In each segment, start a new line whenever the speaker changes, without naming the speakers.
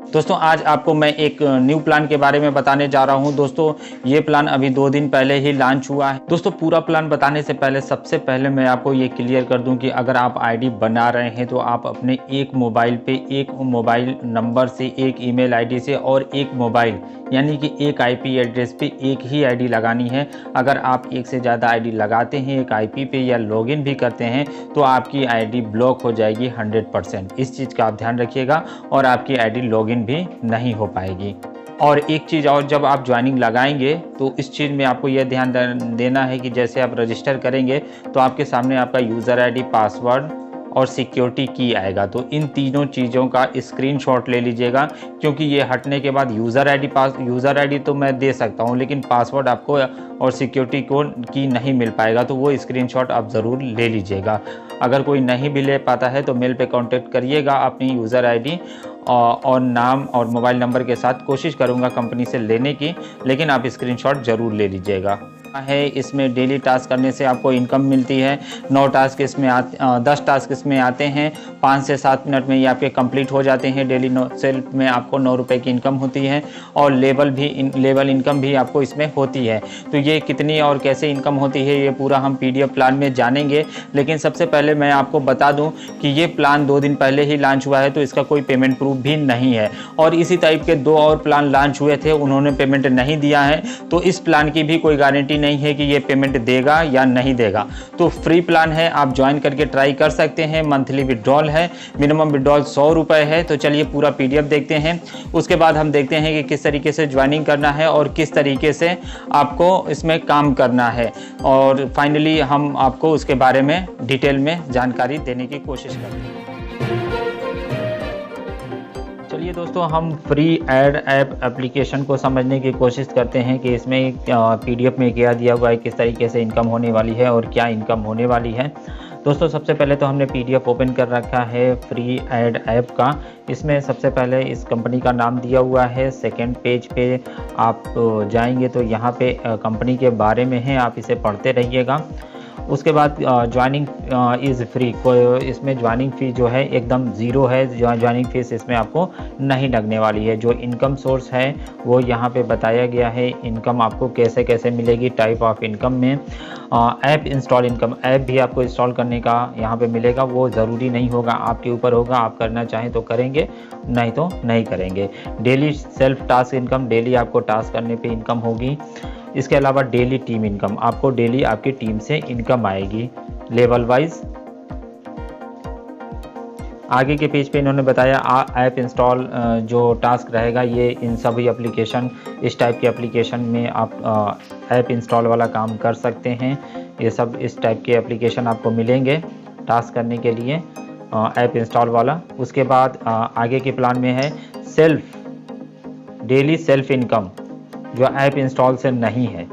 दोस्तों आज आपको मैं एक न्यू प्लान के बारे में बताने जा रहा हूं। दोस्तों ये प्लान अभी 2 दिन पहले ही लॉन्च हुआ है। दोस्तों पूरा प्लान बताने से पहले सबसे पहले मैं आपको ये क्लियर कर दूं कि अगर आप आईडी बना रहे हैं तो आप अपने एक मोबाइल पे एक मोबाइल नंबर से, एक ईमेल आईडी से और एक मोबाइल यानी कि एक आईपी एड्रेस पे एक ही आईडी लगानी है। अगर आप एक से ज़्यादा आईडी लगाते हैं एक आईपी पे या लॉगिन भी करते हैं तो आपकी आईडी ब्लॉक हो जाएगी 100%। इस चीज़ का आप ध्यान रखिएगा और आपकी आईडी लॉगिन भी नहीं हो पाएगी। और एक चीज़ और, जब आप ज्वाइनिंग लगाएंगे तो इस चीज़ में आपको यह ध्यान देना है कि जैसे आप रजिस्टर करेंगे तो आपके सामने आपका यूज़र आईडी, पासवर्ड और सिक्योरिटी की आएगा। तो इन तीनों चीज़ों का स्क्रीनशॉट ले लीजिएगा, क्योंकि ये हटने के बाद यूज़र आईडी तो मैं दे सकता हूँ लेकिन पासवर्ड आपको और सिक्योरिटी की नहीं मिल पाएगा। तो वो स्क्रीनशॉट आप ज़रूर ले लीजिएगा। अगर कोई नहीं भी ले पाता है तो मेल पे कांटेक्ट करिएगा अपनी यूज़र आईडी और नाम और मोबाइल नंबर के साथ। कोशिश करूँगा कंपनी से लेने की, लेकिन आप स्क्रीनशॉट ज़रूर ले लीजिएगा। है इसमें डेली टास्क करने से आपको इनकम मिलती है। 10 टास्क इसमें आते हैं। 5 से 7 मिनट में ये आपके कंप्लीट हो जाते हैं। डेली सेल्फ में आपको 9 रुपये की इनकम होती है और लेवल इनकम भी आपको इसमें होती है। तो ये कितनी और कैसे इनकम होती है ये पूरा हम PDF प्लान में जानेंगे। लेकिन सबसे पहले मैं आपको बता दूं कि ये प्लान 2 दिन पहले ही लॉन्च हुआ है, तो इसका कोई पेमेंट प्रूफ भी नहीं है। और इसी टाइप के 2 और प्लान लॉन्च हुए थे, उन्होंने पेमेंट नहीं दिया है। तो इस प्लान की भी कोई गारंटी नहीं है कि ये पेमेंट देगा या नहीं देगा। तो फ्री प्लान है, आप ज्वाइन करके ट्राई कर सकते हैं। मंथली विड्रॉल है, मिनिमम विड्रॉल 100 रुपये है। तो चलिए पूरा PDF देखते हैं। उसके बाद हम देखते हैं कि किस तरीके से ज्वाइनिंग करना है और किस तरीके से आपको इसमें काम करना है। और फाइनली हम आपको उसके बारे में डिटेल में जानकारी देने की कोशिश करते हैं। चलिए दोस्तों हम फ्री एड ऐप एप्लीकेशन को समझने की कोशिश करते हैं कि इसमें PDF में क्या दिया हुआ है, किस तरीके से इनकम होने वाली है और क्या इनकम होने वाली है। दोस्तों सबसे पहले तो हमने PDF ओपन कर रखा है फ्री एड ऐप का। इसमें सबसे पहले इस कंपनी का नाम दिया हुआ है। सेकंड पेज पे आप जाएंगे तो यहाँ पे कंपनी के बारे में है, आप इसे पढ़ते रहिएगा। उसके बाद ज्वाइनिंग इज़ फ्री, कोई इसमें ज्वाइनिंग फ़ी जो है एकदम ज़ीरो है। ज्वाइनिंग फ़ीस इसमें आपको नहीं लगने वाली है। जो इनकम सोर्स है वो यहाँ पे बताया गया है। इनकम आपको कैसे कैसे मिलेगी, टाइप ऑफ इनकम में ऐप इंस्टॉल इनकम, ऐप भी आपको इंस्टॉल करने का यहाँ पे मिलेगा। वो ज़रूरी नहीं होगा, आपके ऊपर होगा। आप करना चाहें तो करेंगे, नहीं तो नहीं करेंगे। Daily self task income, daily आपको टास्क करने पे इनकम होगी। इसके अलावा डेली टीम इनकम, आपको डेली आपकी टीम से इनकम आएगी लेवल वाइज। आगे के पेज पे इन्होंने बताया ऐप इंस्टॉल जो टास्क रहेगा ये इन सभी एप्लीकेशन, इस टाइप के एप्लीकेशन में आप ऐप इंस्टॉल वाला काम कर सकते हैं। ये सब इस टाइप के एप्लीकेशन आपको मिलेंगे टास्क करने के लिए, ऐप इंस्टॉल वाला। उसके बाद आगे के प्लान में है डेली सेल्फ इनकम, जो ऐप इंस्टॉल से नहीं है।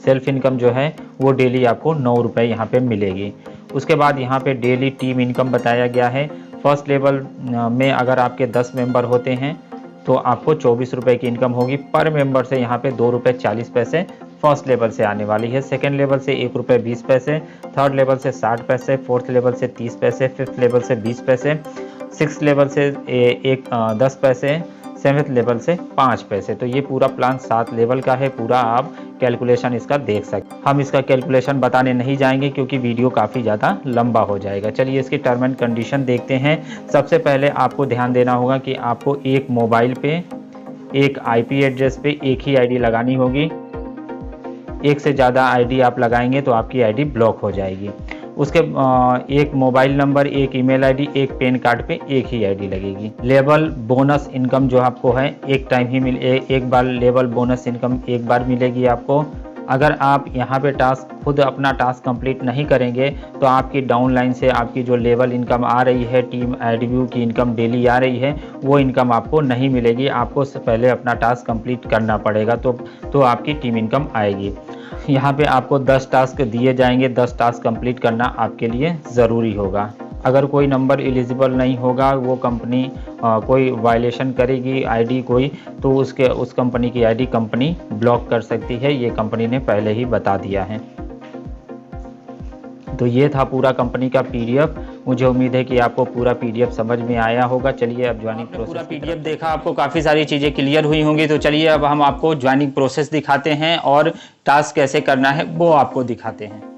सेल्फ इनकम जो है वो डेली आपको 9 रुपये यहाँ पे मिलेगी। उसके बाद यहाँ पे डेली टीम इनकम बताया गया है। फर्स्ट लेवल में अगर आपके 10 मेंबर होते हैं तो आपको 24 रुपये की इनकम होगी पर मेंबर से। यहाँ पे 2 रुपये 40 पैसे फर्स्ट लेवल से आने वाली है। सेकेंड लेवल से 1 रुपये 20 पैसे, थर्ड लेवल से 60 पैसे, फोर्थ लेवल से 30 पैसे, फिफ्थ लेवल से 20 पैसे, सिक्स लेवल से 10 पैसे, सेवन्थ लेवल से 5 पैसे। तो ये पूरा प्लान 7 लेवल का है। पूरा आप कैलकुलेशन इसका देख सकते हैं। हम इसका कैलकुलेशन बताने नहीं जाएंगे क्योंकि वीडियो काफ़ी ज़्यादा लंबा हो जाएगा। चलिए इसकी टर्म एंड कंडीशन देखते हैं। सबसे पहले आपको ध्यान देना होगा कि आपको एक मोबाइल पे एक IP एड्रेस पे एक ही ID लगानी होगी। एक से ज़्यादा ID आप लगाएंगे तो आपकी ID ब्लॉक हो जाएगी। उसके एक मोबाइल नंबर, एक ईमेल ID, एक पैन कार्ड पे एक ही ID लगेगी। लेवल बोनस इनकम जो आपको है एक टाइम ही एक बार लेवल बोनस इनकम एक बार मिलेगी आपको। अगर आप यहाँ पे खुद अपना टास्क कंप्लीट नहीं करेंगे तो आपकी डाउनलाइन से आपकी जो लेवल इनकम आ रही है, टीम एडव्यू की इनकम डेली आ रही है, वो इनकम आपको नहीं मिलेगी। आपको पहले अपना टास्क कंप्लीट करना पड़ेगा तो आपकी टीम इनकम आएगी। यहाँ पे आपको 10 टास्क दिए जाएंगे। 10 टास्क कंप्लीट करना आपके लिए ज़रूरी होगा। अगर कोई नंबर एलिजिबल नहीं होगा, वो कंपनी कोई वायलेशन करेगी ID कोई, तो उस कंपनी की ID कंपनी ब्लॉक कर सकती है। ये कंपनी ने पहले ही बता दिया है। तो ये था पूरा कंपनी का PDF। मुझे उम्मीद है कि आपको पूरा PDF समझ में आया होगा। चलिए अब ज्वाइनिंग प्रोसेस, पूरा PDF देखा, आपको काफ़ी सारी चीज़ें क्लियर हुई होंगी। तो चलिए अब हम आपको ज्वाइनिंग प्रोसेस दिखाते हैं और टास्क कैसे करना है वो आपको दिखाते हैं।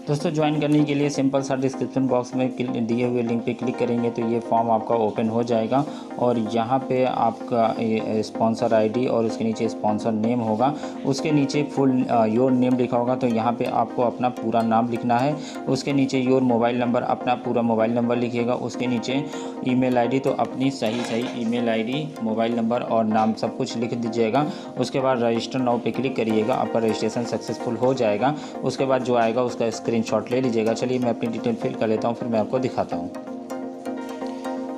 दोस्तों ज्वाइन करने के लिए सिंपल सा डिस्क्रिप्शन बॉक्स में दिए हुए लिंक पे क्लिक करेंगे तो ये फॉर्म आपका ओपन हो जाएगा और यहाँ पे आपका स्पॉन्सर आईडी और उसके नीचे स्पॉन्सर नेम होगा, उसके नीचे फुल योर नेम लिखा होगा। तो यहाँ पे आपको अपना पूरा नाम लिखना है, उसके नीचे योर मोबाइल नंबर, अपना पूरा मोबाइल नंबर लिखिएगा, उसके नीचे ईमेल आईडी, तो अपनी सही ईमेल आईडी, मोबाइल नंबर और नाम सब कुछ लिख दीजिएगा। उसके बाद रजिस्टर नाउ पे क्लिक करिएगा, आपका रजिस्ट्रेशन सक्सेसफुल हो जाएगा। उसके बाद जो आएगा उसका स्क्रीनशॉट ले लीजिएगा। चलिए मैं अपनी डिटेल फिल कर लेता हूँ, फिर मैं आपको दिखाता हूँ।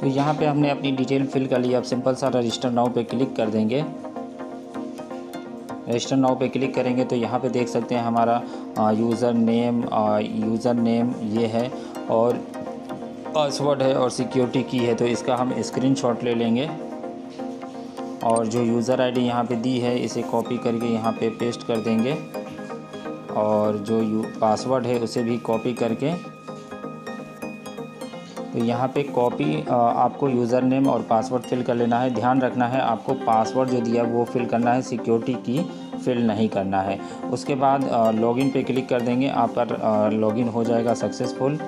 तो यहाँ पे हमने अपनी डिटेल फिल कर ली। अब सिंपल सा रजिस्टर नाउ पे क्लिक कर देंगे। रजिस्टर नाउ पे क्लिक करेंगे तो यहाँ पे देख सकते हैं हमारा यूज़र नेम ये है और पासवर्ड है और सिक्योरिटी की है। तो इसका हम स्क्रीनशॉट ले लेंगे और जो यूज़र आईडी यहाँ पे दी है इसे कॉपी करके यहाँ पे पेस्ट कर देंगे और जो पासवर्ड है उसे भी कॉपी करके, तो यहाँ पे कॉपी आपको यूज़र नेम और पासवर्ड फिल कर लेना है। ध्यान रखना है आपको पासवर्ड जो दिया वो फिल करना है, सिक्योरिटी की फिल नहीं करना है। उसके बाद लॉगिन पे क्लिक कर देंगे, आपका लॉगिन हो जाएगा सक्सेसफुल।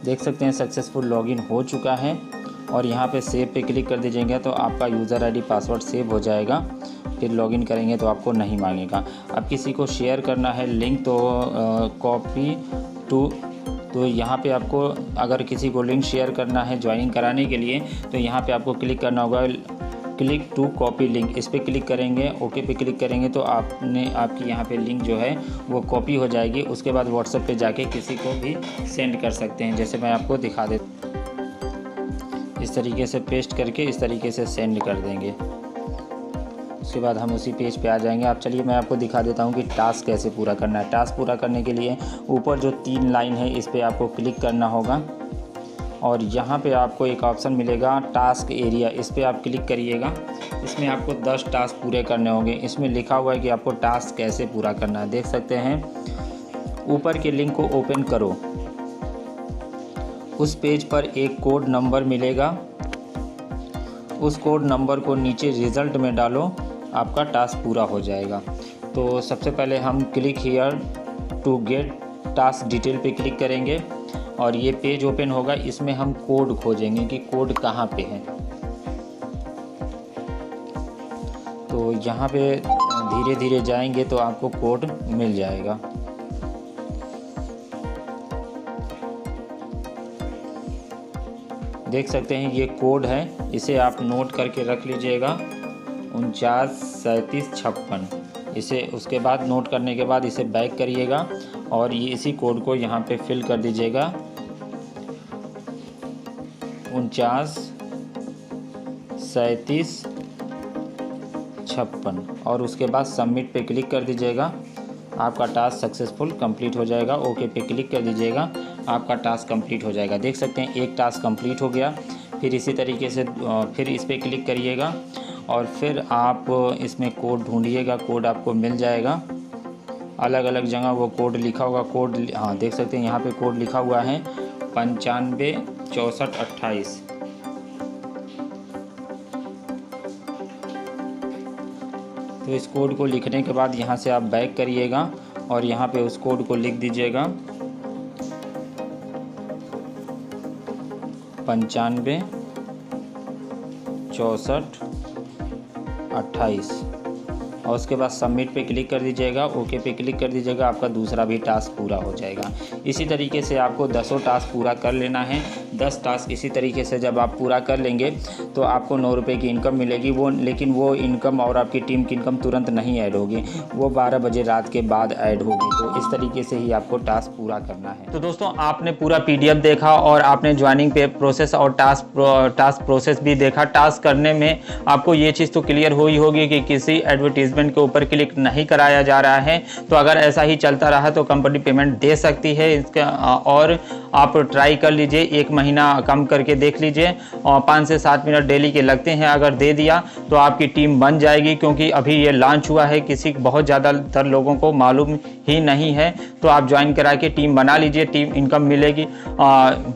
देख सकते हैं सक्सेसफुल लॉगिन हो चुका है और यहाँ पे सेव पे क्लिक कर दीजिएगा तो आपका यूज़र आईडी पासवर्ड सेव हो जाएगा। फिर लॉगिन करेंगे तो आपको नहीं मांगेगा। अब किसी को शेयर करना है लिंक तो कॉपी टू, तो यहाँ पे आपको अगर किसी को लिंक शेयर करना है ज्वाइनिंग कराने के लिए तो यहाँ पे आपको क्लिक करना होगा, क्लिक टू कॉपी लिंक, इस पर क्लिक करेंगे, ओके पे क्लिक करेंगे तो आपकी यहाँ पे लिंक जो है वो कॉपी हो जाएगी। उसके बाद व्हाट्सएप पे जाके किसी को भी सेंड कर सकते हैं, जैसे मैं आपको दिखा देता हूँ। इस तरीके से पेस्ट करके इस तरीके से सेंड कर देंगे। उसके बाद हम उसी पेज पे आ जाएंगे। अब चलिए मैं आपको दिखा देता हूँ कि टास्क कैसे पूरा करना है। टास्क पूरा करने के लिए ऊपर जो 3 लाइन है इस पर आपको क्लिक करना होगा और यहाँ पे आपको एक ऑप्शन मिलेगा टास्क एरिया, इस पर आप क्लिक करिएगा। इसमें आपको 10 टास्क पूरे करने होंगे। इसमें लिखा हुआ है कि आपको टास्क कैसे पूरा करना है, देख सकते हैं। ऊपर के लिंक को ओपन करो, उस पेज पर एक कोड नंबर मिलेगा, उस कोड नंबर को नीचे रिज़ल्ट में डालो, आपका टास्क पूरा हो जाएगा। तो सबसे पहले हम click here to get task detail पे क्लिक करेंगे और ये पेज ओपन होगा। इसमें हम कोड खोजेंगे कि कोड कहाँ पे है। तो यहाँ पे धीरे धीरे जाएंगे तो आपको कोड मिल जाएगा। देख सकते हैं ये कोड है, इसे आप नोट करके रख लीजिएगा 493756। इसे उसके बाद नोट करने के बाद इसे बैक करिएगा और ये इसी कोड को यहाँ पे फिल कर दीजिएगा 493756 और उसके बाद सबमिट पे क्लिक कर दीजिएगा। आपका टास्क सक्सेसफुल कंप्लीट हो जाएगा। ओके पे क्लिक कर दीजिएगा, आपका टास्क कंप्लीट हो जाएगा। देख सकते हैं एक टास्क कंप्लीट हो गया। फिर इसी तरीके से फिर इस पर क्लिक करिएगा और फिर आप इसमें कोड ढूंढिएगा, कोड आपको मिल जाएगा। अलग अलग जगह वो कोड लिखा होगा। कोड हाँ देख सकते हैं यहाँ पे कोड लिखा हुआ है 956428। तो इस कोड को लिखने के बाद यहाँ से आप बैक करिएगा और यहाँ पे उस कोड को लिख दीजिएगा 956428 और उसके बाद सबमिट पे क्लिक कर दीजिएगा, ओके पे क्लिक कर दीजिएगा। आपका दूसरा भी टास्क पूरा हो जाएगा। इसी तरीके से आपको 10 टास्क पूरा कर लेना है। 10 टास्क इसी तरीके से जब आप पूरा कर लेंगे तो आपको 9 रुपये की इनकम मिलेगी। लेकिन वो इनकम और आपकी टीम की इनकम तुरंत नहीं ऐड होगी, वो 12 बजे रात के बाद ऐड होगी। तो इस तरीके से ही आपको टास्क पूरा करना है। तो दोस्तों आपने पूरा PDF देखा और आपने ज्वाइनिंग पे प्रोसेस और टास्क प्रोसेस भी देखा। टास्क करने में आपको ये चीज़ तो क्लियर हुई होगी कि किसी एडवर्टीजमेंट के ऊपर क्लिक नहीं कराया जा रहा है। तो अगर ऐसा ही चलता रहा तो कंपनी पेमेंट दे सकती है इसका। और आप ट्राई कर लीजिए, 1 महीना कम करके देख लीजिए और 5 से 7 मिनट डेली के लगते हैं। अगर दे दिया तो आपकी टीम बन जाएगी, क्योंकि अभी ये लॉन्च हुआ है, किसी बहुत ज़्यादातर लोगों को मालूम ही नहीं है। तो आप ज्वाइन करा के टीम बना लीजिए, टीम इनकम मिलेगी,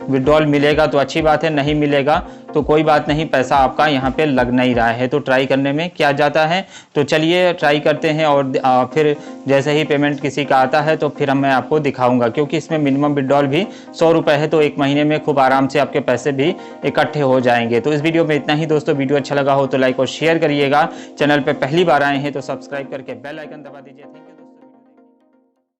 विड्रॉल मिलेगा तो अच्छी बात है, नहीं मिलेगा तो कोई बात नहीं, पैसा आपका यहाँ पे लग नहीं रहा है, तो ट्राई करने में क्या जाता है। तो चलिए ट्राई करते हैं और फिर जैसे ही पेमेंट किसी का आता है तो फिर मैं आपको दिखाऊंगा, क्योंकि इसमें मिनिमम विड्रॉल भी 100 रुपये है, तो 1 महीने में खूब आराम से आपके पैसे भी इकट्ठे हो जाएंगे। तो इस वीडियो में इतना ही दोस्तों। वीडियो अच्छा लगा हो तो लाइक और शेयर करिएगा। चैनल पर पहली बार आए हैं तो सब्सक्राइब करके बेल आइकन दबा दीजिए। Thank you.